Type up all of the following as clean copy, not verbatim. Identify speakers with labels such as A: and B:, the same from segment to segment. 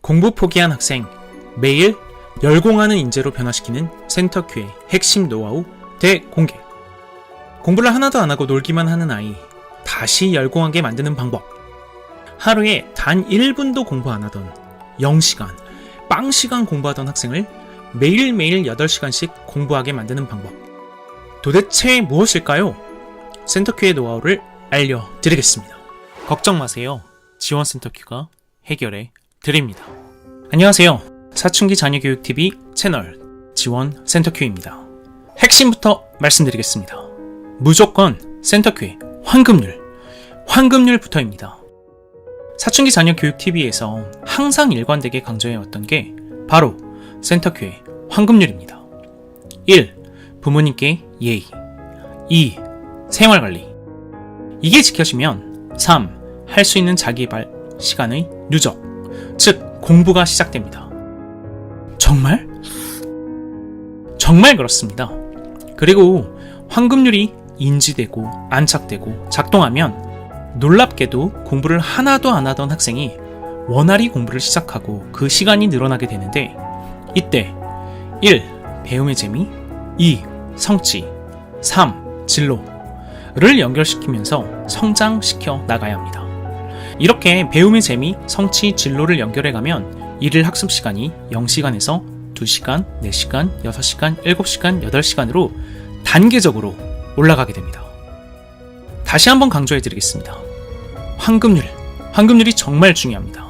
A: 공부 포기한 학생, 매일 열공하는 인재로 변화시키는 센터큐의 핵심 노하우 대공개. 공부를 하나도 안 하고 놀기만 하는 아이, 다시 열공하게 만드는 방법. 하루에 단 1분도 공부 안 하던 0시간, 빵시간 공부하던 학생을 매일매일 8시간씩 공부하게 만드는 방법. 도대체 무엇일까요? 센터큐의 노하우를 알려드리겠습니다. 걱정 마세요. 지원센터큐가 해결해 드립니다. 안녕하세요. 사춘기 자녀교육TV 채널 지원센터큐입니다. 핵심부터 말씀드리겠습니다. 무조건 센터큐의 환급률부터입니다. 사춘기 자녀교육TV에서 항상 일관되게 강조해왔던 게 바로 센터큐의 환급률입니다. 1. 부모님께 예의. 2. 생활관리. 이게 지켜지면 3. 할 수 있는 자기개발 시간의 누적, 즉 공부가 시작됩니다. 정말? 정말 그렇습니다. 그리고 환급률이 인지되고 안착되고 작동하면 놀랍게도 공부를 하나도 안 하던 학생이 원활히 공부를 시작하고 그 시간이 늘어나게 되는데, 이때 1. 배움의 재미, 2. 성취, 3. 진로를 연결시키면서 성장시켜 나가야 합니다. 이렇게 배움의 재미, 성취, 진로를 연결해가면 일일 학습 시간이 0시간에서 2시간, 4시간, 6시간, 7시간, 8시간으로 단계적으로 올라가게 됩니다. 다시 한번 강조해드리겠습니다. 환급률이 정말 중요합니다.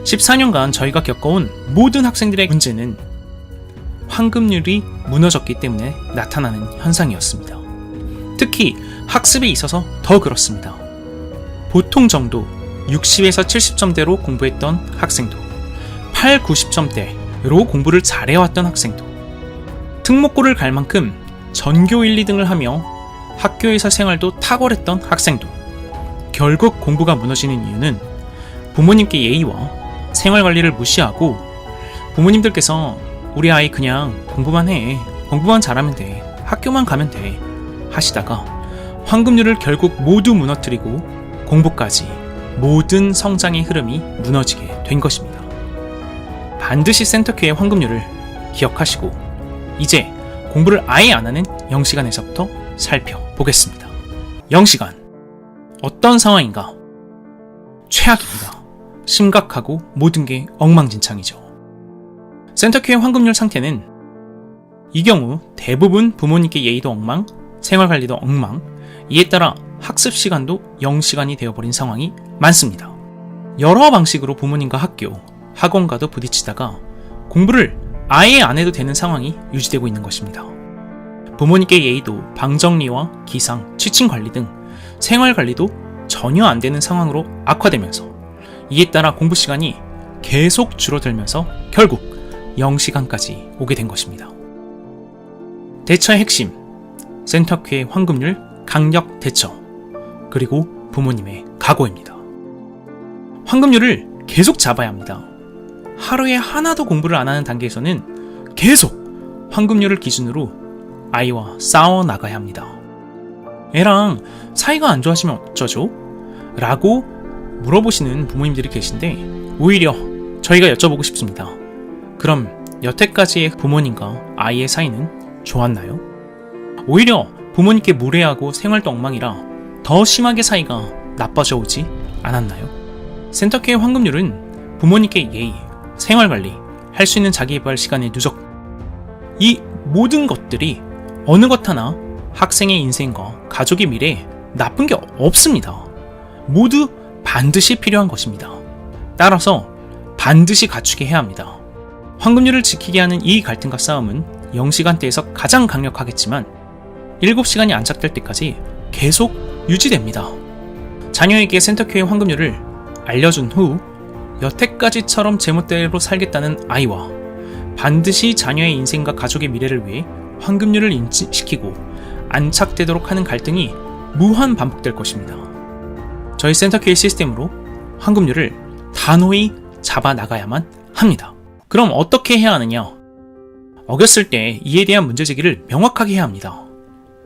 A: 14년간 저희가 겪어온 모든 학생들의 문제는 환급률이 무너졌기 때문에 나타나는 현상이었습니다. 특히 학습에 있어서 더 그렇습니다. 보통 정도 60에서 70점대로 공부했던 학생도, 8, 90점대로 공부를 잘해왔던 학생도, 특목고를 갈 만큼 전교 1, 2등을 하며 학교에서 생활도 탁월했던 학생도 결국 공부가 무너지는 이유는 부모님께 예의와 생활관리를 무시하고, 부모님들께서 우리 아이 그냥 공부만 해, 공부만 잘하면 돼, 학교만 가면 돼 하시다가 환급률을 결국 모두 무너뜨리고 공부까지 모든 성장의 흐름이 무너지게 된 것입니다. 반드시 센터큐의 환급률을 기억하시고 이제 공부를 아예 안 하는 0시간에서부터 살펴보겠습니다. 0시간. 어떤 상황인가? 최악입니다. 심각하고 모든 게 엉망진창이죠. 센터큐의 환급률 상태는 이 경우 대부분 부모님께 예의도 엉망, 생활관리도 엉망, 이에 따라 학습 시간도 0시간이 되어버린 상황이 많습니다. 여러 방식으로 부모님과 학교, 학원과도 부딪히다가 공부를 아예 안 해도 되는 상황이 유지되고 있는 것입니다. 부모님께 예의도 방정리와 기상, 취침 관리 등 생활 관리도 전혀 안 되는 상황으로 악화되면서 이에 따라 공부 시간이 계속 줄어들면서 결국 0시간까지 오게 된 것입니다. 대처의 핵심, 센터큐의 환급률 강력 대처, 그리고 부모님의 각오입니다. 환급률을 계속 잡아야 합니다. 하루에 하나도 공부를 안 하는 단계에서는 계속 환급률을 기준으로 아이와 싸워 나가야 합니다. 애랑 사이가 안 좋아지면 어쩌죠? 라고 물어보시는 부모님들이 계신데, 오히려 저희가 여쭤보고 싶습니다. 그럼 여태까지의 부모님과 아이의 사이는 좋았나요? 오히려 부모님께 무례하고 생활도 엉망이라 더 심하게 사이가 나빠져 오지 않았나요? 센터큐의 환급률은 부모님께 예의, 생활관리, 할 수 있는 자기개발 시간의 누적, 이 모든 것들이 어느 것 하나 학생의 인생과 가족의 미래에 나쁜 게 없습니다. 모두 반드시 필요한 것입니다. 따라서 반드시 갖추게 해야 합니다. 환급률을 지키게 하는 이 갈등과 싸움은 0시간대에서 가장 강력하겠지만 7시간이 안착될 때까지 계속 유지됩니다. 자녀에게 센터큐의 환급률을 알려준 후 여태까지처럼 제멋대로 살겠다는 아이와 반드시 자녀의 인생과 가족의 미래를 위해 환급률을 인지시키고 안착되도록 하는 갈등이 무한 반복될 것입니다. 저희 센터큐의 시스템으로 환급률을 단호히 잡아 나가야만 합니다. 그럼 어떻게 해야 하느냐? 어겼을 때 이에 대한 문제제기를 명확하게 해야 합니다.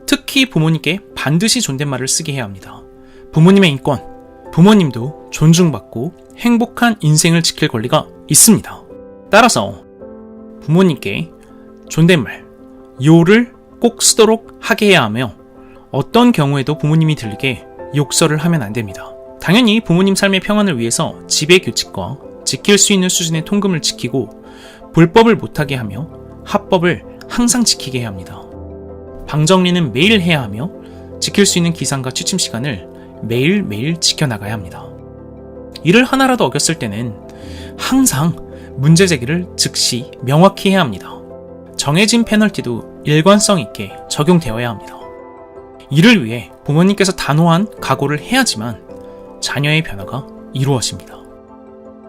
A: 특히 부모님께 반드시 존댓말을 쓰게 해야 합니다. 부모님의 인권, 부모님도 존중받고 행복한 인생을 지킬 권리가 있습니다. 따라서 부모님께 존댓말, 요를 꼭 쓰도록 하게 해야 하며 어떤 경우에도 부모님이 들리게 욕설을 하면 안 됩니다. 당연히 부모님 삶의 평안을 위해서 집의 규칙과 지킬 수 있는 수준의 통금을 지키고 불법을 못하게 하며 합법을 항상 지키게 해야 합니다. 방 정리는 매일 해야 하며 지킬 수 있는 기상과 취침 시간을 매일매일 지켜나가야 합니다. 이를 하나라도 어겼을 때는 항상 문제 제기를 즉시 명확히 해야 합니다. 정해진 페널티도 일관성 있게 적용되어야 합니다. 이를 위해 부모님께서 단호한 각오를 해야지만 자녀의 변화가 이루어집니다.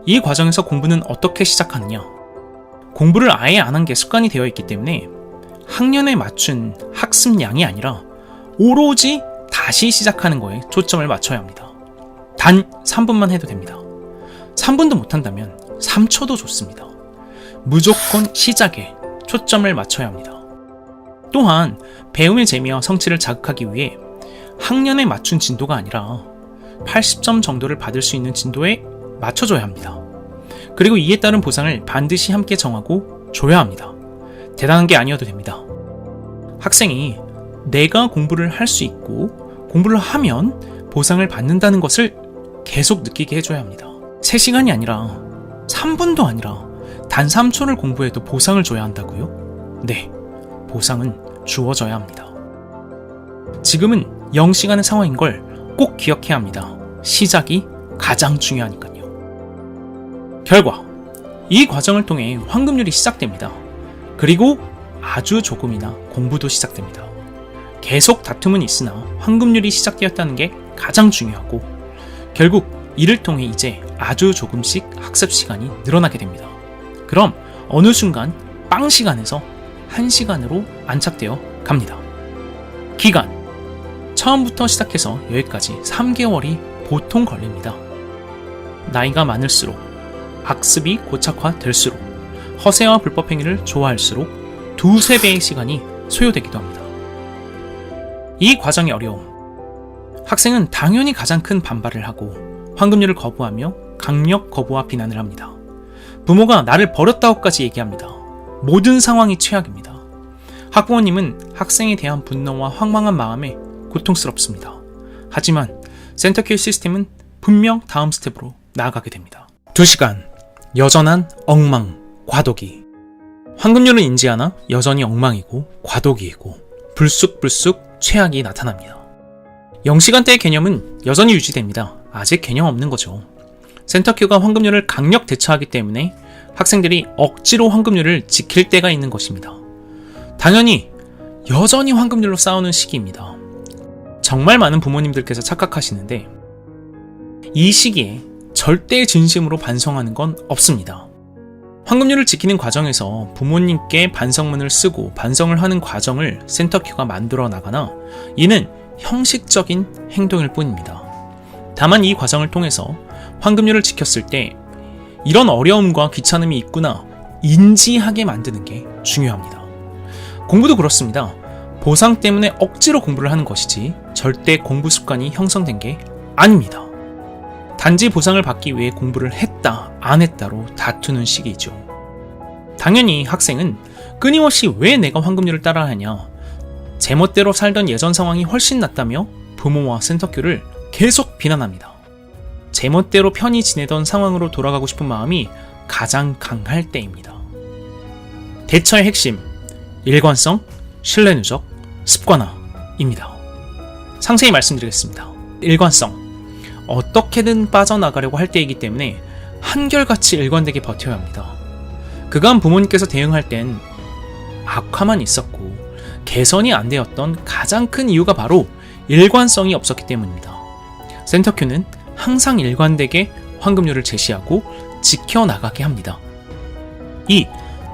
A: 이 과정에서 공부는 어떻게 시작하느냐? 공부를 아예 안 한 게 습관이 되어 있기 때문에 학년에 맞춘 학습량이 아니라 오로지 다시 시작하는 거에 초점을 맞춰야 합니다. 단 3분만 해도 됩니다. 3분도 못한다면 3초도 좋습니다. 무조건 시작에 초점을 맞춰야 합니다. 또한 배움의 재미와 성취를 자극하기 위해 학년에 맞춘 진도가 아니라 80점 정도를 받을 수 있는 진도에 맞춰줘야 합니다. 그리고 이에 따른 보상을 반드시 함께 정하고 줘야 합니다. 대단한 게 아니어도 됩니다. 학생이 내가 공부를 할 수 있고 공부를 하면 보상을 받는다는 것을 계속 느끼게 해줘야 합니다. 3시간이 아니라 3분도 아니라 단 3초를 공부해도 보상을 줘야 한다고요? 네, 보상은 주어져야 합니다. 지금은 0시간의 상황인 걸 꼭 기억해야 합니다. 시작이 가장 중요하니까요. 결과, 이 과정을 통해 황금률이 시작됩니다. 그리고 아주 조금이나 공부도 시작됩니다. 계속 다툼은 있으나 황금률이 시작되었다는 게 가장 중요하고 결국 이를 통해 이제 아주 조금씩 학습 시간이 늘어나게 됩니다. 그럼 어느 순간 빵 시간에서 1시간으로 안착되어 갑니다. 기간, 처음부터 시작해서 여기까지 3개월이 보통 걸립니다. 나이가 많을수록 학습이 고착화될수록 허세와 불법 행위를 좋아할수록 2~3배의 시간이 소요되기도 합니다. 이 과정의 어려움, 학생은 당연히 가장 큰 반발을 하고 황금률을 거부하며 강력 거부와 비난을 합니다. 부모가 나를 버렸다고까지 얘기합니다. 모든 상황이 최악입니다. 학부모님은 학생에 대한 분노와 황망한 마음에 고통스럽습니다. 하지만 센터큐 시스템은 분명 다음 스텝으로 나아가게 됩니다. 2시간, 여전한 엉망, 과도기. 황금률은 인지하나 여전히 엉망이고 과도기이고 불쑥불쑥 최악이 나타납니다. 0시간대의 개념은 여전히 유지됩니다. 아직 개념 없는 거죠. 센터큐가 황금률을 강력 대처하기 때문에 학생들이 억지로 황금률을 지킬 때가 있는 것입니다. 당연히 여전히 황금률로 싸우는 시기입니다. 정말 많은 부모님들께서 착각하시는데 이 시기에 절대 진심으로 반성하는 건 없습니다. 황금률을 지키는 과정에서 부모님께 반성문을 쓰고 반성을 하는 과정을 센터큐가 만들어 나가나 이는 형식적인 행동일 뿐입니다. 다만 이 과정을 통해서 황금률을 지켰을 때 이런 어려움과 귀찮음이 있구나 인지하게 만드는 게 중요합니다. 공부도 그렇습니다. 보상 때문에 억지로 공부를 하는 것이지 절대 공부 습관이 형성된 게 아닙니다. 단지 보상을 받기 위해 공부를 했다, 안 했다로 다투는 시기이죠. 당연히 학생은 끊임없이 왜 내가 황금률을 따라야 하냐, 제멋대로 살던 예전 상황이 훨씬 낫다며 부모와 센터큐를 계속 비난합니다. 제멋대로 편히 지내던 상황으로 돌아가고 싶은 마음이 가장 강할 때입니다. 대처의 핵심, 일관성, 신뢰 누적, 습관화입니다. 상세히 말씀드리겠습니다. 일관성, 어떻게든 빠져나가려고 할 때이기 때문에 한결같이 일관되게 버텨야 합니다. 그간 부모님께서 대응할 땐 악화만 있었고 개선이 안 되었던 가장 큰 이유가 바로 일관성이 없었기 때문입니다. 센터큐는 항상 일관되게 황금률을 제시하고 지켜나가게 합니다. 2.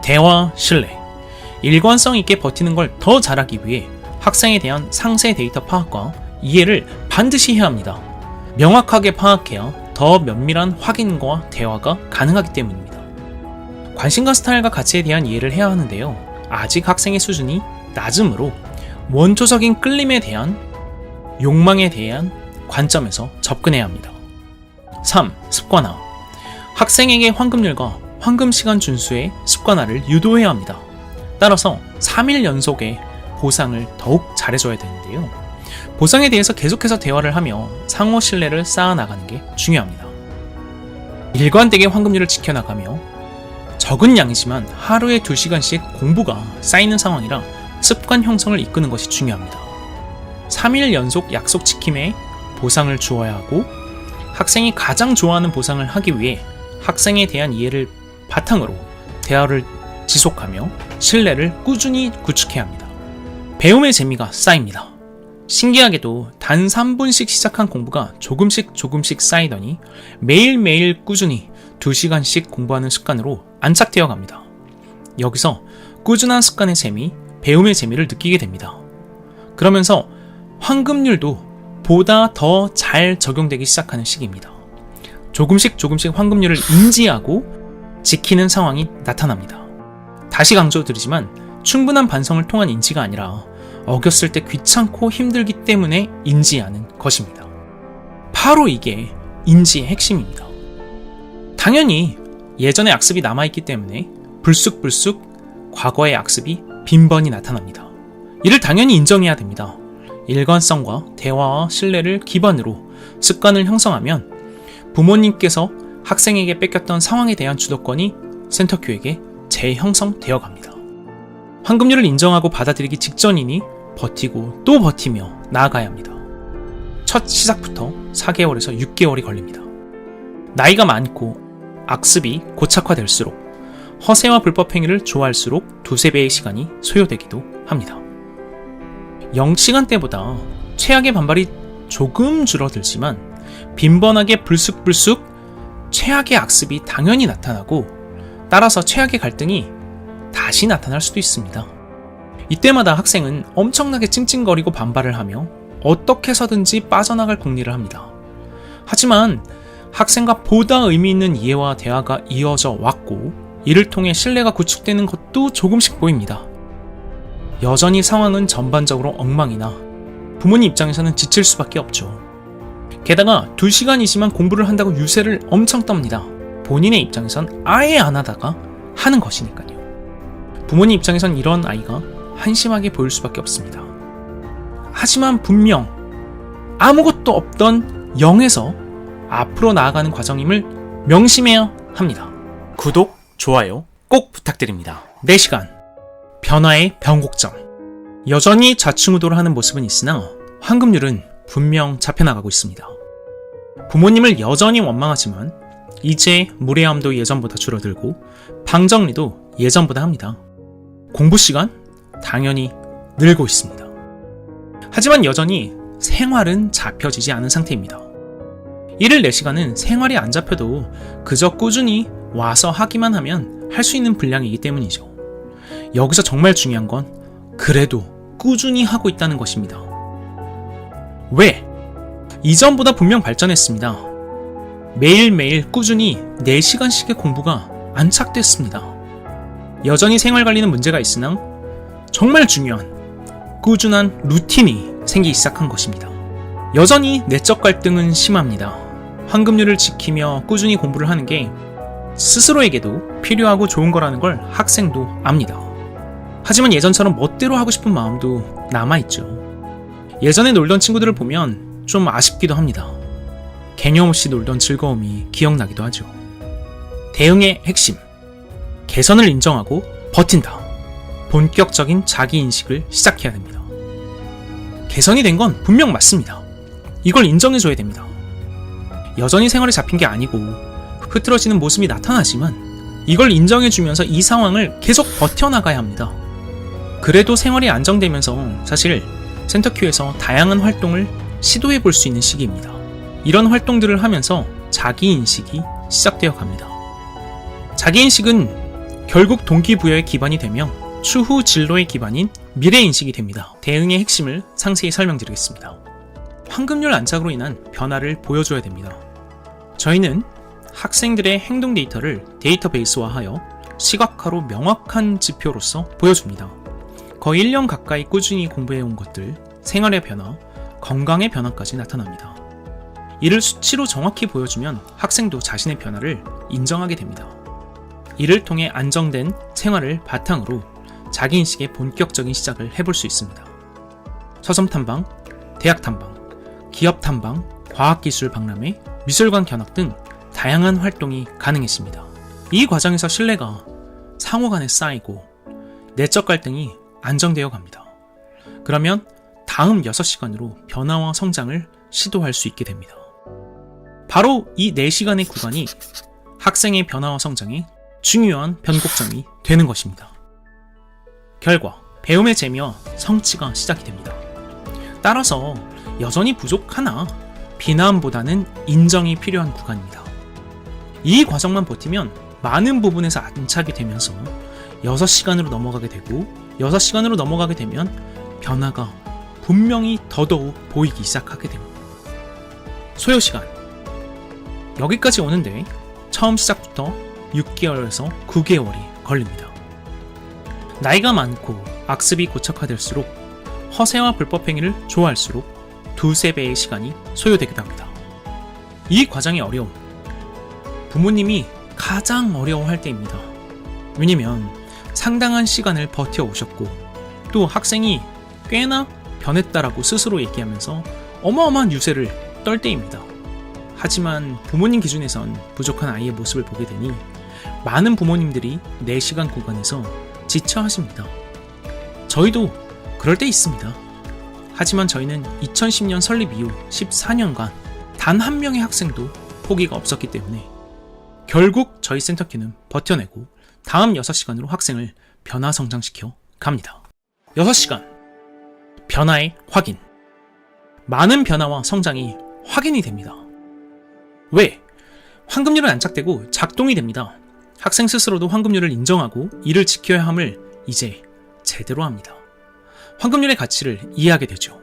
A: 대화 신뢰. 일관성 있게 버티는 걸 더 잘하기 위해 학생에 대한 상세 데이터 파악과 이해를 반드시 해야 합니다. 명확하게 파악해야 더 면밀한 확인과 대화가 가능하기 때문입니다. 관심과 스타일과 가치에 대한 이해를 해야 하는데요. 아직 학생의 수준이 낮으므로 원초적인 끌림에 대한 욕망에 대한 관점에서 접근해야 합니다. 3. 습관화. 학생에게 황금률과 황금시간 준수의 습관화를 유도해야 합니다. 따라서 3일 연속의 보상을 더욱 잘해줘야 되는데요. 보상에 대해서 계속해서 대화를 하며 상호 신뢰를 쌓아나가는 게 중요합니다. 일관되게 황금률을 지켜나가며 적은 양이지만 하루에 2시간씩 공부가 쌓이는 상황이라 습관 형성을 이끄는 것이 중요합니다. 3일 연속 약속 지킴에 보상을 주어야 하고 학생이 가장 좋아하는 보상을 하기 위해 학생에 대한 이해를 바탕으로 대화를 지속하며 신뢰를 꾸준히 구축해야 합니다. 배움의 재미가 쌓입니다. 신기하게도 단 3분씩 시작한 공부가 조금씩 쌓이더니 매일매일 꾸준히 2시간씩 공부하는 습관으로 안착되어 갑니다. 여기서 꾸준한 습관의 재미, 배움의 재미를 느끼게 됩니다. 그러면서 황금률도 보다 더 잘 적용되기 시작하는 시기입니다. 조금씩 황금률을 인지하고 지키는 상황이 나타납니다. 다시 강조드리지만 충분한 반성을 통한 인지가 아니라 어겼을 때 귀찮고 힘들기 때문에 인지하는 것입니다. 바로 이게 인지의 핵심입니다. 당연히 예전의 악습이 남아있기 때문에 불쑥 과거의 악습이 빈번히 나타납니다. 이를 당연히 인정해야 됩니다. 일관성과 대화와 신뢰를 기반으로 습관을 형성하면 부모님께서 학생에게 뺏겼던 상황에 대한 주도권이 센터큐에게 재형성되어 갑니다. 황금률을 인정하고 받아들이기 직전이니 버티고 또 버티며 나아가야 합니다. 첫 시작부터 4개월에서 6개월이 걸립니다. 나이가 많고 악습이 고착화될수록 허세와 불법 행위를 좋아할수록 2~3배의 시간이 소요되기도 합니다. 0시간대보다 최악의 반발이 조금 줄어들지만 빈번하게 불쑥 최악의 악습이 당연히 나타나고 따라서 최악의 갈등이 다시 나타날 수도 있습니다. 이때마다 학생은 엄청나게 찡찡거리고 반발을 하며 어떻게 해서든지 빠져나갈 궁리를 합니다. 하지만 학생과 보다 의미 있는 이해와 대화가 이어져 왔고 이를 통해 신뢰가 구축되는 것도 조금씩 보입니다. 여전히 상황은 전반적으로 엉망이나 부모님 입장에서는 지칠 수밖에 없죠. 게다가 2시간이지만 공부를 한다고 유세를 엄청 떱니다. 본인의 입장에선 아예 안 하다가 하는 것이니까요. 부모님 입장에선 이런 아이가 한심하게 보일 수밖에 없습니다. 하지만 분명 아무것도 없던 0에서 앞으로 나아가는 과정임을 명심해야 합니다. 구독, 좋아요 꼭 부탁드립니다. 4시간 변화의 변곡점. 여전히 좌충우돌을 하는 모습은 있으나 황금률은 분명 잡혀나가고 있습니다. 부모님을 여전히 원망하지만 이제 무례함도 예전보다 줄어들고 방정리도 예전보다 합니다. 공부 시간? 당연히 늘고 있습니다. 하지만 여전히 생활은 잡혀지지 않은 상태입니다. 1일 4시간은 생활이 안 잡혀도 그저 꾸준히 와서 하기만 하면 할 수 있는 분량이기 때문이죠. 여기서 정말 중요한 건 그래도 꾸준히 하고 있다는 것입니다. 왜? 이전보다 분명 발전했습니다. 매일매일 꾸준히 4시간씩의 공부가 안착됐습니다. 여전히 생활관리는 문제가 있으나 정말 중요한 꾸준한 루틴이 생기기 시작한 것입니다. 여전히 내적 갈등은 심합니다. 황금률을 지키며 꾸준히 공부를 하는 게 스스로에게도 필요하고 좋은 거라는 걸 학생도 압니다. 하지만 예전처럼 멋대로 하고 싶은 마음도 남아있죠. 예전에 놀던 친구들을 보면 좀 아쉽기도 합니다. 개념 없이 놀던 즐거움이 기억나기도 하죠. 대응의 핵심, 개선을 인정하고 버틴다. 본격적인 자기인식을 시작해야 됩니다. 개선이 된 건 분명 맞습니다. 이걸 인정해줘야 됩니다. 여전히 생활이 잡힌 게 아니고 흐트러지는 모습이 나타나지만 이걸 인정해주면서 이 상황을 계속 버텨나가야 합니다. 그래도 생활이 안정되면서 사실 센터큐에서 다양한 활동을 시도해볼 수 있는 시기입니다. 이런 활동들을 하면서 자기인식이 시작되어 갑니다. 자기인식은 결국 동기부여의 기반이 되며 추후 진로의 기반인 미래인식이 됩니다. 대응의 핵심을 상세히 설명드리겠습니다. 황금률 안착으로 인한 변화를 보여줘야 됩니다. 저희는 학생들의 행동 데이터를 데이터베이스화하여 시각화로 명확한 지표로서 보여줍니다. 거의 1년 가까이 꾸준히 공부해온 것들, 생활의 변화, 건강의 변화까지 나타납니다. 이를 수치로 정확히 보여주면 학생도 자신의 변화를 인정하게 됩니다. 이를 통해 안정된 생활을 바탕으로 자기인식의 본격적인 시작을 해볼 수 있습니다. 서점 탐방, 대학 탐방, 기업 탐방, 과학기술 박람회, 미술관 견학 등 다양한 활동이 가능해집니다. 이 과정에서 신뢰가 상호 간에 쌓이고 내적 갈등이 안정되어 갑니다. 그러면 다음 6시간으로 변화와 성장을 시도할 수 있게 됩니다. 바로 이 4시간의 구간이 학생의 변화와 성장에 중요한 변곡점이 되는 것입니다. 결과, 배움의 재미와 성취가 시작이 됩니다. 따라서 여전히 부족하나 비난보다는 인정이 필요한 구간입니다. 이 과정만 버티면 많은 부분에서 안착이 되면서 6시간으로 넘어가게 되고 6시간으로 넘어가게 되면 변화가 분명히 더더욱 보이기 시작하게 됩니다. 소요시간, 여기까지 오는데 처음 시작부터 6개월에서 9개월이 걸립니다. 나이가 많고 악습이 고착화될수록 허세와 불법행위를 좋아할수록 2~3배의 시간이 소요되기도 합니다. 이 과정의 어려움, 부모님이 가장 어려워할 때입니다. 왜냐면 상당한 시간을 버텨오셨고 또 학생이 꽤나 변했다라고 스스로 얘기하면서 어마어마한 유세를 떨 때입니다. 하지만 부모님 기준에선 부족한 아이의 모습을 보게 되니 많은 부모님들이 4시간 구간에서 지쳐하십니다. 저희도 그럴 때 있습니다. 하지만 저희는 2010년 설립 이후 14년간 단 한 명의 학생도 포기가 없었기 때문에 결국 저희 센터큐는 버텨내고 다음 6시간으로 학생을 변화 성장시켜 갑니다. 6시간, 변화의 확인. 많은 변화와 성장이 확인이 됩니다. 왜? 황금률은 안착되고 작동이 됩니다. 학생 스스로도 황금률을 인정하고 이를 지켜야 함을 이제 제대로 합니다. 황금률의 가치를 이해하게 되죠.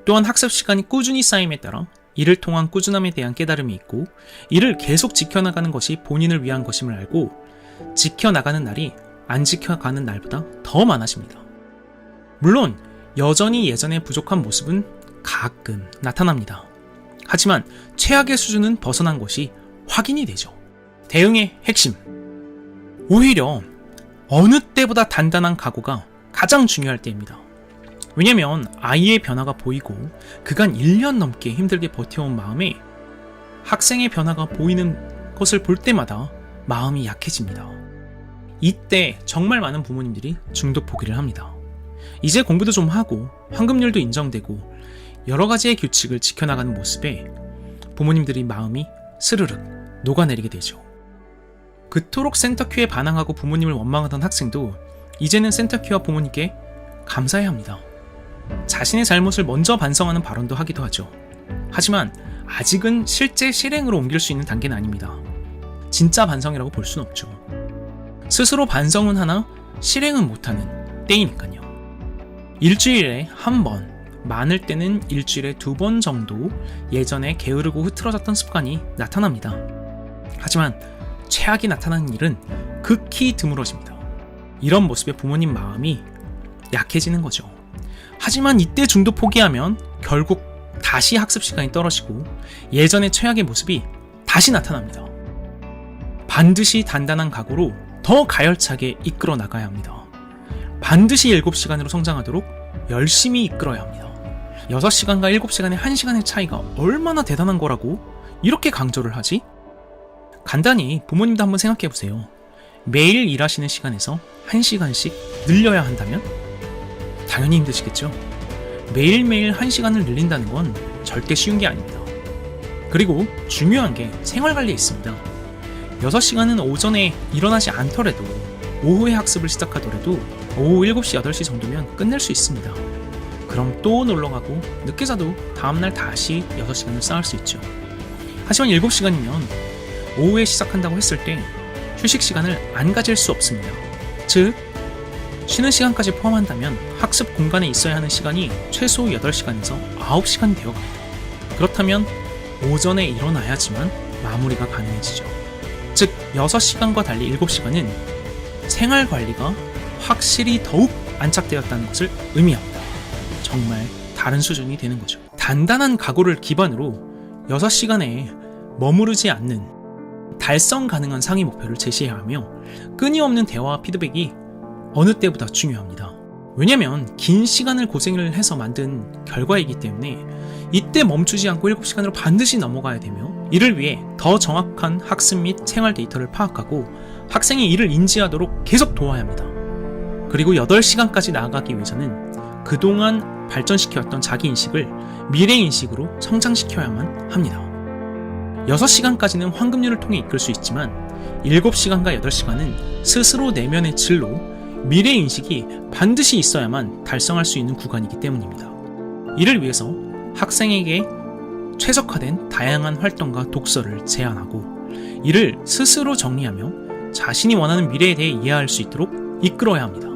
A: 또한 학습 시간이 꾸준히 쌓임에 따라 이를 통한 꾸준함에 대한 깨달음이 있고 이를 계속 지켜나가는 것이 본인을 위한 것임을 알고 지켜나가는 날이 안 지켜가는 날보다 더 많아집니다. 물론 여전히 예전에 부족한 모습은 가끔 나타납니다. 하지만 최악의 수준은 벗어난 것이 확인이 되죠. 대응의 핵심, 오히려 어느 때보다 단단한 각오가 가장 중요할 때입니다. 왜냐면 아이의 변화가 보이고 그간 1년 넘게 힘들게 버텨온 마음에 학생의 변화가 보이는 것을 볼 때마다 마음이 약해집니다. 이때 정말 많은 부모님들이 중도 포기를 합니다. 이제 공부도 좀 하고 황금률도 인정되고 여러 가지의 규칙을 지켜나가는 모습에 부모님들이 마음이 스르륵 녹아내리게 되죠. 그토록 센터큐에 반항하고 부모님을 원망하던 학생도 이제는 센터큐와 부모님께 감사해야 합니다. 자신의 잘못을 먼저 반성하는 발언도 하기도 하죠. 하지만 아직은 실제 실행으로 옮길 수 있는 단계는 아닙니다. 진짜 반성이라고 볼 수는 없죠. 스스로 반성은 하나 실행은 못하는 때이니까요. 일주일에 한 번, 많을 때는 일주일에 2번 정도 예전에 게으르고 흐트러졌던 습관이 나타납니다. 하지만 최악이 나타나는 일은 극히 드물어집니다. 이런 모습에 부모님 마음이 약해지는 거죠. 하지만 이때 중도 포기하면 결국 다시 학습 시간이 떨어지고 예전의 최악의 모습이 다시 나타납니다. 반드시 단단한 각오로 더 가열차게 이끌어 나가야 합니다. 반드시 7시간으로 성장하도록 열심히 이끌어야 합니다. 6시간과 7시간의 1시간의 차이가 얼마나 대단한 거라고 이렇게 강조를 하지? 간단히 부모님도 한번 생각해보세요. 매일 일하시는 시간에서 1시간씩 늘려야 한다면? 당연히 힘드시겠죠? 매일매일 1시간을 늘린다는 건 절대 쉬운 게 아닙니다. 그리고 중요한 게 생활관리에 있습니다. 6시간은 오전에 일어나지 않더라도 오후에 학습을 시작하더라도 오후 7시, 8시 정도면 끝낼 수 있습니다. 그럼 또 놀러가고 늦게 자도 다음날 다시 6시간을 쌓을 수 있죠. 하지만 7시간이면 오후에 시작한다고 했을 때 휴식 시간을 안 가질 수 없습니다. 즉, 쉬는 시간까지 포함한다면 학습 공간에 있어야 하는 시간이 최소 8시간에서 9시간이 되어갑니다. 그렇다면 오전에 일어나야지만 마무리가 가능해지죠. 즉 6시간과 달리 7시간은 생활관리가 확실히 더욱 안착되었다는 것을 의미합니다. 정말 다른 수준이 되는 거죠. 단단한 각오를 기반으로 6시간에 머무르지 않는 달성 가능한 상위 목표를 제시해야 하며 끊임없는 대화와 피드백이 어느 때보다 중요합니다. 왜냐면 긴 시간을 고생을 해서 만든 결과이기 때문에 이때 멈추지 않고 7시간으로 반드시 넘어가야 되며 이를 위해 더 정확한 학습 및 생활 데이터를 파악하고 학생이 이를 인지하도록 계속 도와야 합니다. 그리고 8시간까지 나아가기 위해서는 그동안 발전시켜왔던 자기인식을 미래인식으로 성장시켜야만 합니다. 6시간까지는 황금률을 통해 이끌 수 있지만 7시간과 8시간은 스스로 내면의 질로 미래인식이 반드시 있어야만 달성할 수 있는 구간이기 때문입니다. 이를 위해서 학생에게 최적화된 다양한 활동과 독서를 제안하고 이를 스스로 정리하며 자신이 원하는 미래에 대해 이해할 수 있도록 이끌어야 합니다.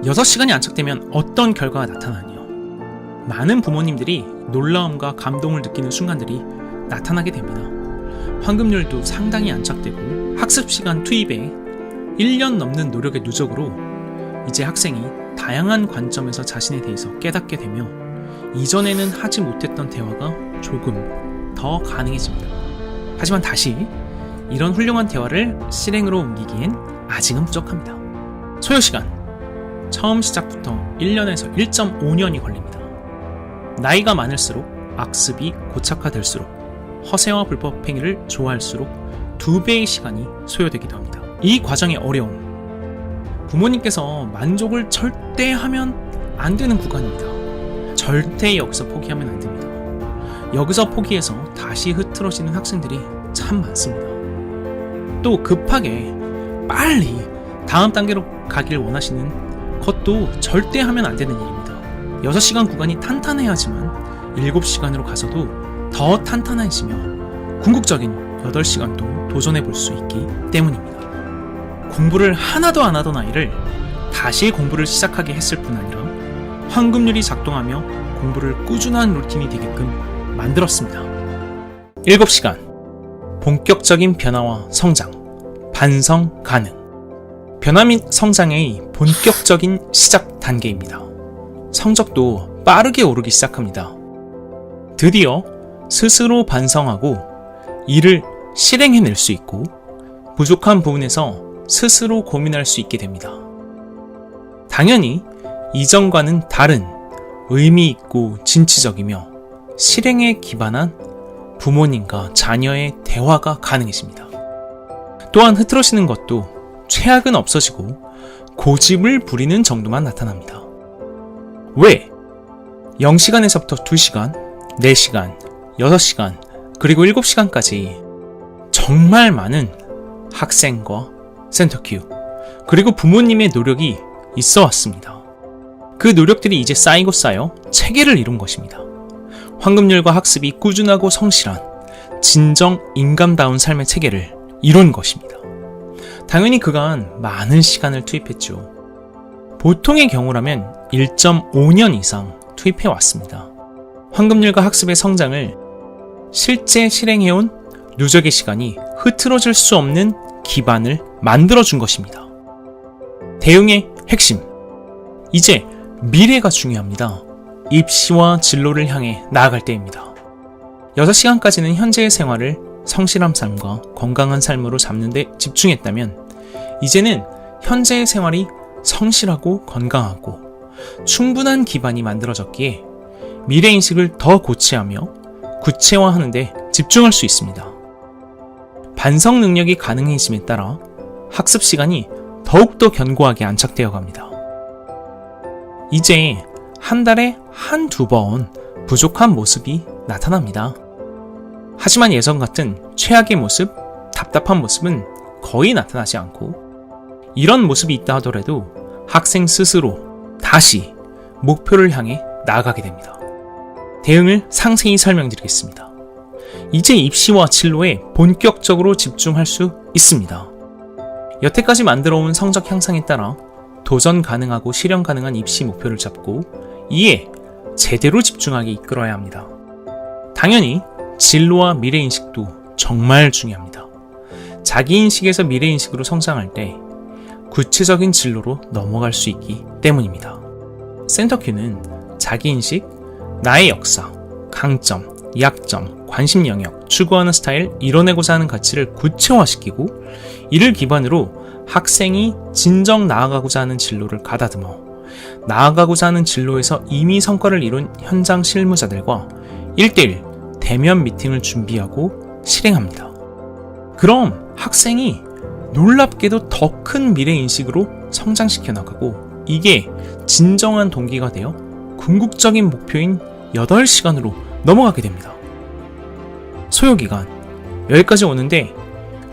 A: 6시간이 안착되면 어떤 결과가 나타나느냐? 많은 부모님들이 놀라움과 감동을 느끼는 순간들이 나타나게 됩니다. 황금률도 상당히 안착되고 학습시간 투입에 1년 넘는 노력의 누적으로 이제 학생이 다양한 관점에서 자신에 대해서 깨닫게 되며 이전에는 하지 못했던 대화가 조금 더 가능해집니다. 하지만 다시 이런 훌륭한 대화를 실행으로 옮기기엔 아직은 부족합니다. 소요시간 처음 시작부터 1년에서 1.5년이 걸립니다. 나이가 많을수록 악습이 고착화될수록 허세와 불법 행위를 좋아할수록 2배의 시간이 소요되기도 합니다. 이 과정의 어려움 부모님께서 만족을 절대 하면 안 되는 구간입니다. 절대 여기서 포기하면 안 됩니다. 여기서 포기해서 다시 흐트러지는 학생들이 참 많습니다. 또 급하게 빨리 다음 단계로 가길 원하시는 것도 절대 하면 안 되는 일입니다. 6시간 구간이 탄탄해야지만 7시간으로 가서도 더 탄탄해지며 궁극적인 8시간도 도전해 볼 수 있기 때문입니다. 공부를 하나도 안 하던 아이를 다시 공부를 시작하게 했을 뿐 아니라 황금률이 작동하며 공부를 꾸준한 루틴이 되게끔 만들었습니다. 7시간 본격적인 변화와 성장, 반성 가능. 변화 및 성장의 본격적인 시작 단계입니다. 성적도 빠르게 오르기 시작합니다. 드디어 스스로 반성하고 이를 실행해낼 수 있고 부족한 부분에서 스스로 고민할 수 있게 됩니다. 당연히 이전과는 다른 의미 있고 진취적이며 실행에 기반한 부모님과 자녀의 대화가 가능해집니다. 또한 흐트러지는 것도 최악은 없어지고 고집을 부리는 정도만 나타납니다. 왜? 0시간에서부터 2시간, 4시간, 6시간, 그리고 7시간까지 정말 많은 학생과 센터큐, 그리고 부모님의 노력이 있어 왔습니다. 그 노력들이 이제 쌓이고 쌓여 체계를 이룬 것입니다. 황금률과 학습이 꾸준하고 성실한 진정 인간다운 삶의 체계를 이룬 것입니다. 당연히 그간 많은 시간을 투입했죠. 보통의 경우라면 1.5년 이상 투입해 왔습니다. 황금률과 학습의 성장을 실제 실행해온 누적의 시간이 흐트러질 수 없는 기반을 만들어준 것입니다. 대응의 핵심. 이제 미래가 중요합니다. 입시와 진로를 향해 나아갈 때입니다. 6시간까지는 현재의 생활을 성실한 삶과 건강한 삶으로 잡는 데 집중했다면 이제는 현재의 생활이 성실하고 건강하고 충분한 기반이 만들어졌기에 미래인식을 더 고취하며 구체화하는 데 집중할 수 있습니다. 반성 능력이 가능해짐에 따라 학습 시간이 더욱더 견고하게 안착되어 갑니다. 이제 한 달에 한두 번 부족한 모습이 나타납니다. 하지만 예전 같은 최악의 모습, 답답한 모습은 거의 나타나지 않고 이런 모습이 있다 하더라도 학생 스스로 다시 목표를 향해 나아가게 됩니다. 대응을 상세히 설명드리겠습니다. 이제 입시와 진로에 본격적으로 집중할 수 있습니다. 여태까지 만들어온 성적 향상에 따라 도전 가능하고 실현 가능한 입시 목표를 잡고 이에 제대로 집중하게 이끌어야 합니다. 당연히 진로와 미래인식도 정말 중요합니다. 자기인식에서 미래인식으로 성장할 때 구체적인 진로로 넘어갈 수 있기 때문입니다. 센터큐는 자기인식, 나의 역사, 강점, 약점, 관심 영역, 추구하는 스타일, 이뤄내고자 하는 가치를 구체화시키고 이를 기반으로 학생이 진정 나아가고자 하는 진로를 가다듬어 나아가고자 하는 진로에서 이미 성과를 이룬 현장 실무자들과 1대1 대면 미팅을 준비하고 실행합니다. 그럼 학생이 놀랍게도 더 큰 미래인식으로 성장시켜 나가고 이게 진정한 동기가 되어 궁극적인 목표인 8시간으로 넘어가게 됩니다. 소요기간, 여기까지 오는데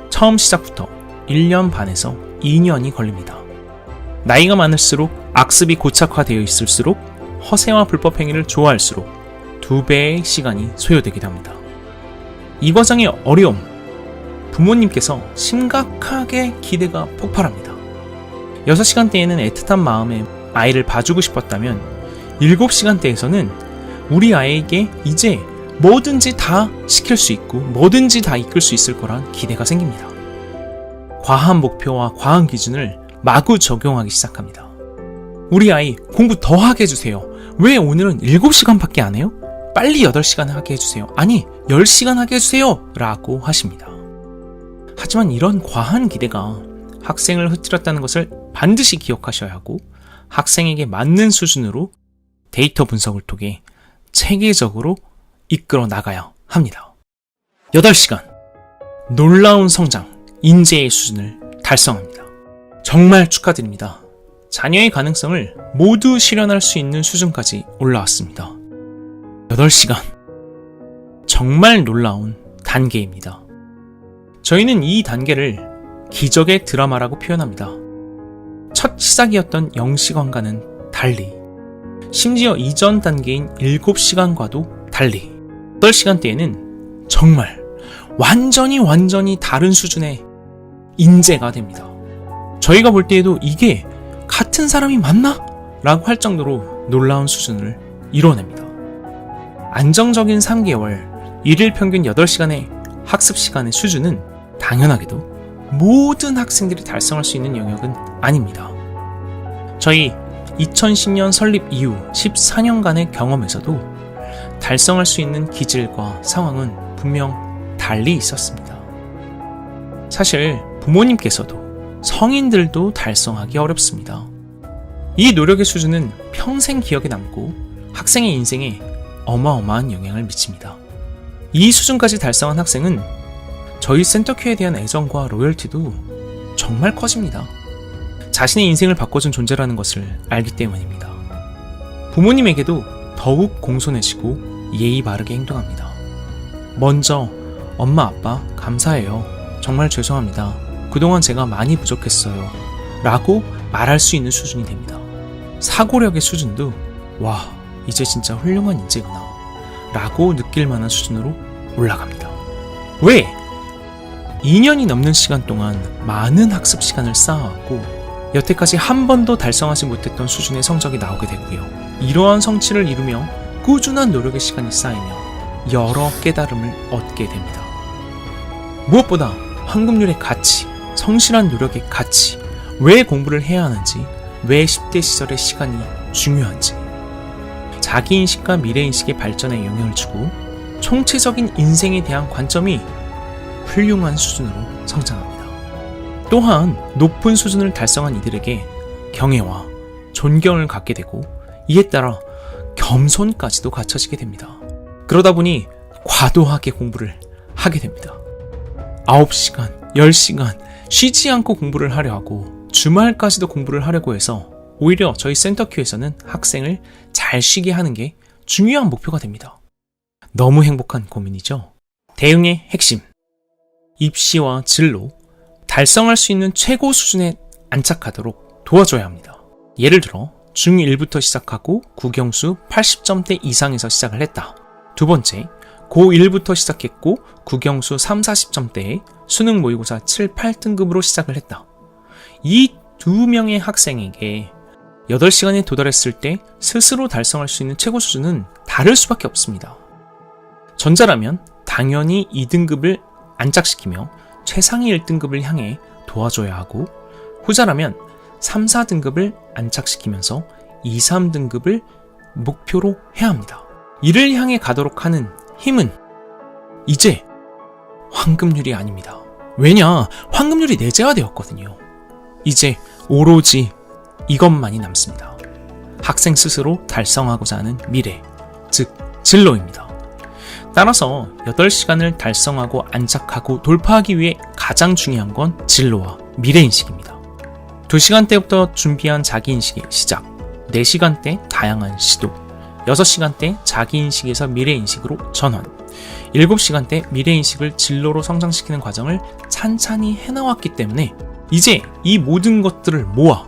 A: 처음 시작부터 1년 반에서 2년이 걸립니다. 나이가 많을수록 악습이 고착화되어 있을수록 허세와 불법 행위를 좋아할수록 2배의 시간이 소요되기도 합니다. 이 과정의 어려움, 부모님께서 심각하게 기대가 폭발합니다. 6시간대에는 애틋한 마음에 아이를 봐주고 싶었다면 7시간대에서는 우리 아이에게 이제 뭐든지 다 시킬 수 있고 뭐든지 다 이끌 수 있을 거란 기대가 생깁니다. 과한 목표와 과한 기준을 마구 적용하기 시작합니다. 우리 아이 공부 더 하게 해주세요. 왜 오늘은 7시간밖에 안 해요? 빨리 8시간 하게 해주세요. 아니 10시간 하게 해주세요 라고 하십니다. 하지만 이런 과한 기대가 학생을 흐트렸다는 것을 반드시 기억하셔야 하고 학생에게 맞는 수준으로 데이터 분석을 통해 체계적으로 이끌어 나가야 합니다. 8시간, 놀라운 성장, 인재의 수준을 달성합니다. 정말 축하드립니다. 자녀의 가능성을 모두 실현할 수 있는 수준까지 올라왔습니다. 8시간, 정말 놀라운 단계입니다. 저희는 이 단계를 기적의 드라마라고 표현합니다. 첫 시작이었던 0시간과는 달리, 심지어 이전 단계인 7시간과도 달리 8시간대에는 정말 완전히 다른 수준의 인재가 됩니다. 저희가 볼 때에도 이게 같은 사람이 맞나? 라고 할 정도로 놀라운 수준을 이뤄냅니다. 안정적인 3개월, 1일 평균 8시간의 학습 시간의 수준은 당연하게도 모든 학생들이 달성할 수 있는 영역은 아닙니다. 저희 2010년 설립 이후 14년간의 경험에서도 달성할 수 있는 기질과 상황은 분명 달리 있었습니다. 사실 부모님께서도 성인들도 달성하기 어렵습니다. 이 노력의 수준은 평생 기억에 남고 학생의 인생에 어마어마한 영향을 미칩니다. 이 수준까지 달성한 학생은 저희 센터큐에 대한 애정과 로열티도 정말 커집니다. 자신의 인생을 바꿔준 존재라는 것을 알기 때문입니다. 부모님에게도 더욱 공손해지고 예의 바르게 행동합니다. 먼저 엄마 아빠 감사해요. 정말 죄송합니다. 그동안 제가 많이 부족했어요. 라고 말할 수 있는 수준이 됩니다. 사고력의 수준도 와 이제 진짜 훌륭한 인재구나 라고 느낄 만한 수준으로 올라갑니다. 왜? 2년이 넘는 시간 동안 많은 학습 시간을 쌓아왔고 여태까지 한 번도 달성하지 못했던 수준의 성적이 나오게 되고요. 이러한 성취를 이루며 꾸준한 노력의 시간이 쌓이며 여러 깨달음을 얻게 됩니다. 무엇보다 황금률의 가치, 성실한 노력의 가치, 왜 공부를 해야 하는지, 왜 10대 시절의 시간이 중요한지, 자기인식과 미래인식의 발전에 영향을 주고 총체적인 인생에 대한 관점이 훌륭한 수준으로 성장합니다. 또한 높은 수준을 달성한 이들에게 경애와 존경을 갖게 되고 이에 따라 겸손까지도 갖춰지게 됩니다. 그러다 보니 과도하게 공부를 하게 됩니다. 9시간, 10시간 쉬지 않고 공부를 하려 하고 주말까지도 공부를 하려고 해서 오히려 저희 센터큐에서는 학생을 잘 쉬게 하는 게 중요한 목표가 됩니다. 너무 행복한 고민이죠. 대응의 핵심, 입시와 진로, 달성할 수 있는 최고 수준에 안착하도록 도와줘야 합니다. 예를 들어 중1부터 시작하고 국영수 80점대 이상에서 시작을 했다. 두 번째, 고1부터 시작했고 국영수 30-40점대에 수능 모의고사 7, 8등급으로 시작을 했다. 이 두 명의 학생에게 8시간에 도달했을 때 스스로 달성할 수 있는 최고 수준은 다를 수밖에 없습니다. 전자라면 당연히 2등급을 안착시키며 최상위 1등급을 향해 도와줘야 하고, 후자라면 3, 4등급을 안착시키면서 2, 3등급을 목표로 해야 합니다. 이를 향해 가도록 하는 힘은 이제 황금률이 아닙니다. 왜냐? 황금률이 내재화되었거든요. 이제 오로지 이것만이 남습니다. 학생 스스로 달성하고자 하는 미래, 즉 진로입니다. 따라서 8시간을 달성하고 안착하고 돌파하기 위해 가장 중요한 건 진로와 미래인식입니다. 2시간대부터 준비한 자기인식의 시작, 4시간대 다양한 시도, 6시간대 자기인식에서 미래인식으로 전환, 7시간대 미래인식을 진로로 성장시키는 과정을 찬찬히 해나왔기 때문에 이제 이 모든 것들을 모아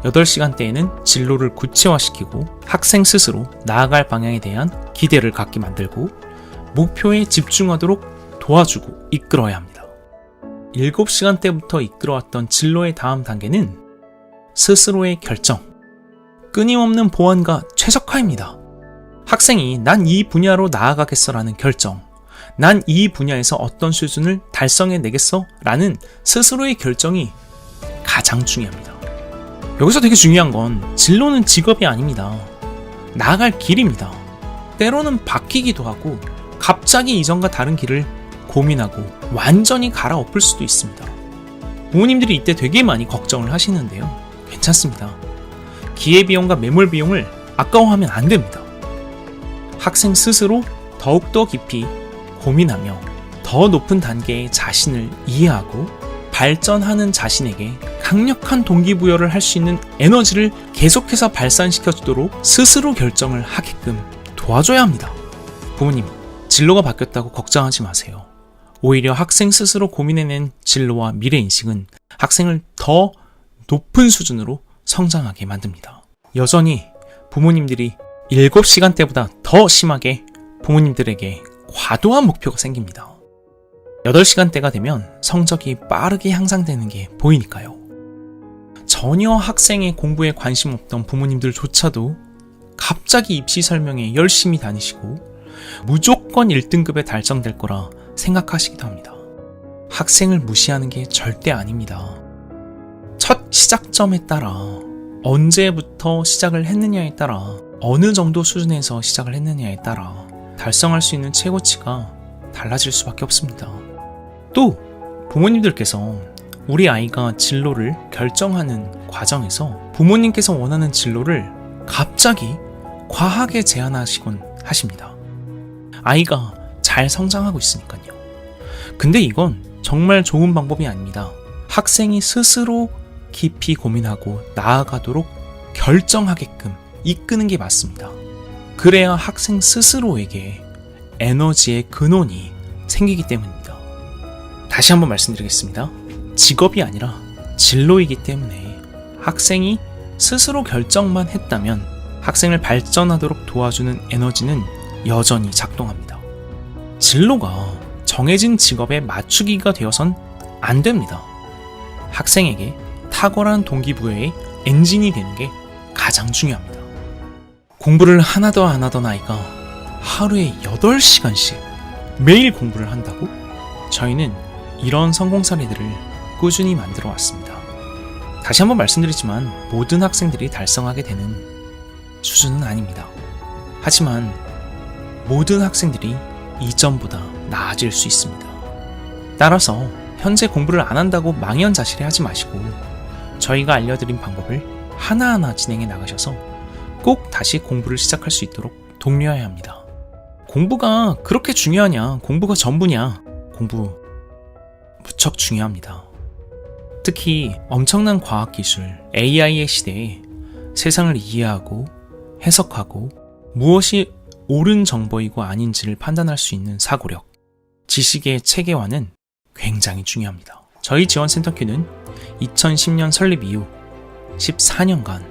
A: 8시간대에는 진로를 구체화시키고 학생 스스로 나아갈 방향에 대한 기대를 갖게 만들고 목표에 집중하도록 도와주고 이끌어야 합니다. 7시간대부터 이끌어왔던 진로의 다음 단계는 스스로의 결정, 끊임없는 보완과 최적화입니다. 학생이 난 이 분야로 나아가겠어라는 결정, 난 이 분야에서 어떤 수준을 달성해내겠어 라는 스스로의 결정이 가장 중요합니다. 여기서 되게 중요한 건 진로는 직업이 아닙니다. 나아갈 길입니다. 때로는 바뀌기도 하고 갑자기 이전과 다른 길을 고민하고 완전히 갈아엎을 수도 있습니다. 부모님들이 이때 되게 많이 걱정을 하시는데요. 괜찮습니다. 기회비용과 매몰비용을 아까워하면 안 됩니다. 학생 스스로 더욱더 깊이 고민하며 더 높은 단계의 자신을 이해하고 발전하는 자신에게 강력한 동기부여를 할 수 있는 에너지를 계속해서 발산시켜주도록 스스로 결정을 하게끔 도와줘야 합니다. 부모님, 진로가 바뀌었다고 걱정하지 마세요. 오히려 학생 스스로 고민해낸 진로와 미래인식은 학생을 더 높은 수준으로 성장하게 만듭니다. 여전히 부모님들이 7시간대보다 더 심하게 부모님들에게 과도한 목표가 생깁니다. 8시간대가 되면 성적이 빠르게 향상되는 게 보이니까요. 전혀 학생의 공부에 관심 없던 부모님들조차도 갑자기 입시 설명에 열심히 다니시고 무조건 1등급에 달성될 거라 생각하시기도 합니다. 학생을 무시하는 게 절대 아닙니다. 첫 시작점에 따라 언제부터 시작을 했느냐에 따라 어느 정도 수준에서 시작을 했느냐에 따라 달성할 수 있는 최고치가 달라질 수밖에 없습니다. 또 부모님들께서 우리 아이가 진로를 결정하는 과정에서 부모님께서 원하는 진로를 갑자기 과하게 제한하시곤 하십니다. 아이가 잘 성장하고 있으니까요. 근데 이건 정말 좋은 방법이 아닙니다. 학생이 스스로 깊이 고민하고 나아가도록 결정하게끔 이끄는 게 맞습니다. 그래야 학생 스스로에게 에너지의 근원이 생기기 때문입니다. 다시 한번 말씀드리겠습니다. 직업이 아니라 진로이기 때문에 학생이 스스로 결정만 했다면 학생을 발전하도록 도와주는 에너지는 여전히 작동합니다. 진로가 정해진 직업에 맞추기가 되어선 안 됩니다. 학생에게 탁월한 동기부여의 엔진이 되는 게 가장 중요합니다. 공부를 하나도 안 하던 아이가 하루에 8시간씩 매일 공부를 한다고? 저희는 이런 성공 사례들을 꾸준히 만들어 왔습니다. 다시 한번 말씀드리지만 모든 학생들이 달성하게 되는 수준은 아닙니다. 하지만 모든 학생들이 이전보다 나아질 수 있습니다. 따라서 현재 공부를 안 한다고 망연자실해하지 마시고 저희가 알려드린 방법을 하나하나 진행해 나가셔서 꼭 다시 공부를 시작할 수 있도록 독려해야 합니다. 공부가 그렇게 중요하냐? 공부가 전부냐? 공부 무척 중요합니다. 특히 엄청난 과학기술, AI의 시대에 세상을 이해하고 해석하고 무엇이 옳은 정보이고 아닌지를 판단할 수 있는 사고력, 지식의 체계화는 굉장히 중요합니다. 저희 지원센터큐는 2010년 설립 이후 14년간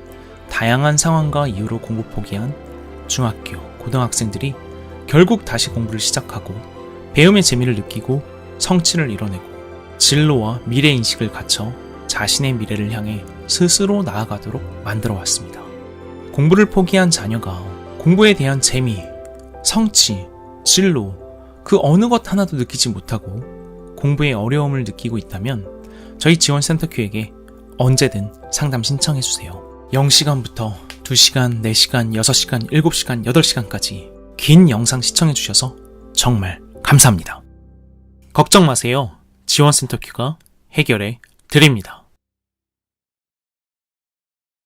A: 다양한 상황과 이유로 공부 포기한 중학교, 고등학생들이 결국 다시 공부를 시작하고 배움의 재미를 느끼고 성취를 이뤄내고 진로와 미래인식을 갖춰 자신의 미래를 향해 스스로 나아가도록 만들어 왔습니다. 공부를 포기한 자녀가 공부에 대한 재미, 성취, 진로 그 어느 것 하나도 느끼지 못하고 공부에 어려움을 느끼고 있다면 저희 지원센터큐에게 언제든 상담 신청해주세요. 0시간부터 2시간, 4시간, 6시간, 7시간, 8시간까지 긴 영상 시청해주셔서 정말 감사합니다. 걱정 마세요. 지원센터 큐가 해결해 드립니다.